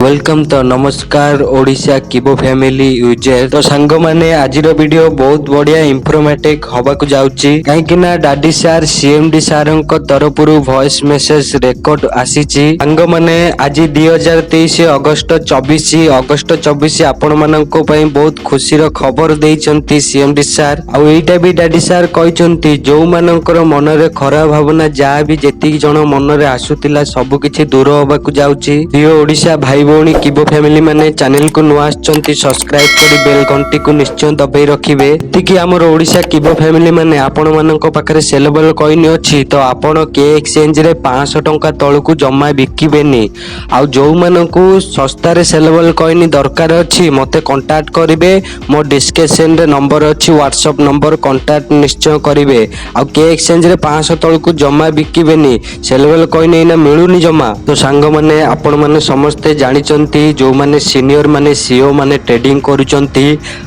Welcome तो नमस्कार Odisha किबो family user तो सांग माने आजिर वीडियो बहुत बढ़िया इंफॉर्मेटिव हवाकू जाउची काहेकि ना डाडी सार सीएमडी सारंक तरफरु वॉइस मेसेज रेकॉर्ड आसीची सांग माने आज 2023 अगस्त 24 आपण माननको पई बहुत खुशीर खबर देइचंती सीएमडी सार आ एटा भी डाडी सार कहिचंती जो मानकर मनरे खराब भावना जहाँ भी जेतिक जण मनरे आसुतिला सब किछि दूर होबाकू जाउची प्रिय ओडिशा भाई भौणी किबो फैमिली माने चैनल को नुआ आछंती सब्सक्राइब करी बेल घंटी को निश्चय दबाई रखिबे एतिकी हमर ओडिशा किबो फैमिली माने आपण माननको पाखरे सेलेबल कॉइन अछि तो आपण के एक्सचेंज रे 500 टंका तळकू जम्मा बिकिबेनी आ जो माननको सस्ता रे सेलेबल कॉइन दरकार अछि मते कांटेक्ट करिवे मो डिस्क्रिप्शन रे नंबर अछि व्हाट्सएप नंबर कांटेक्ट निश्चय करिवे आ के एक्सचेंज रे 500 तळकू जम्मा बिकिबेनी सेलेबल कॉइन एना मिलुनी जम्मा तो सांग माने आपण माने समस्ते जानि जो माने सीनियर माने सीओ माने ट्रेडिंग करूचंती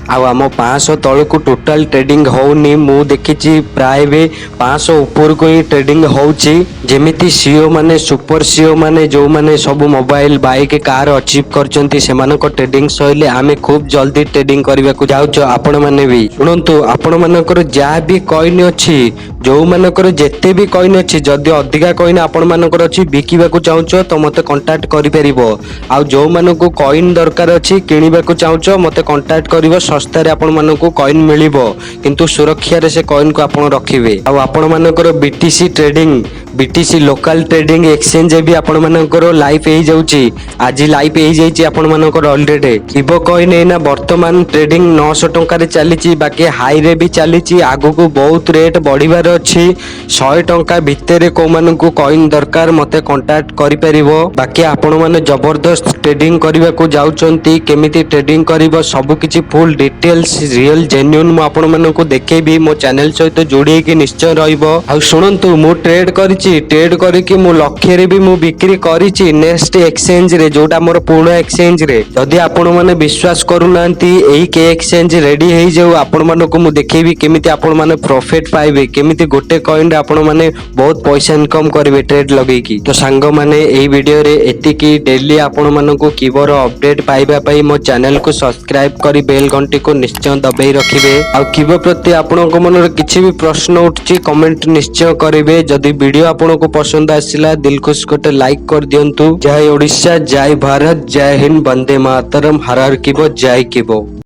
आम 500 तलकू टोटाल ट्रेडिंग होनी मु देखिची प्राय भी 500 ऊपर को ही ट्रेडिंग होची जेमिति सीओ माने सुपर सीओ माने जो माने सब मोबाइल बाइक कार अचीव करचंती सेमानक ट्रेडिंग सहिले आमे खूब जल्दी ट्रेडिंग करबा को जाउचो आपण माने भी सुनंतु आपण मानकर जा भी कॉइन अछि जो मानकर जेते भी कॉइन अछि जदी अधिका कॉइन आपण मानकर अछि बिकिबा को चाहूचो तो मते कांटेक्ट करि परिबो आ जो मानकु कॉइन दरकार अछि किनिबा को चाहूचो मते कांटेक्ट करिवो सस्ता रे आपण मानकु कॉइन मिलिबो किंतु सुरक्षा रे से कॉइन को आपण रखिबे आ आपण मानकर BTC trading BTC local trading exchange भी आपण मानकर लाइव हे जाउची आज लाइव हे जाइची आपण मानकर ऑलरेडी किबो कॉइन एना वर्तमान ट्रेडिंग 900 टंका रे चलीची बाकी हाई रे भी चलीची आगु को बहुत रेट बढ़िबार अछि 100 टंका भितरे को मानकु कॉइन दरकार मते कांटेक्ट करि परिबो बाकी आपण माने जबरदस्त ट्रेडिंग करबा को जाउचंती केमिति ट्रेडिंग करिवो सब किछि फुल डिटेल्स रियल जेन्युइन मु आपण मानकु देखेबी मो चैनल सहित जोड़ी के निश्चय रहइबो आ सुनंतु मु ट्रेड करिकि मु लक्ष्य रे भी मु बिक्री करिछि नेक्स्ट एक्सचेंज रे जोटा मोर पुराना एक्सचेंज रे जदि आपण माने विश्वास करूनांती एही के एक्सचेंज रेडी हेइ जाउ आपण मानकु मु देखेबी केमिति आपण माने प्रॉफिट पाइबे केमिति गोटे कॉइन रे आपण माने बहुत पैसा इनकम करिवे ट्रेड लगेकी तो सांग माने एही वीडियो रे एतिकी डेली आपण मानकु किबर अपडेट पाइबा पई मो चैनल को सब्सक्राइब करी बेल घंटी को निश्चय दबाई रखिबे आ किबो प्रति आपनक मनरे किछि भी प्रश्न उठछि कमेंट निश्चय करिवे जदि वीडियो आपनको पसंद आसिला दिल खुश कोटे लाइक कर दियंतु जय ओडिशा जय भारत जय हिंद वंदे मातरम हर हर किबो जय किबो।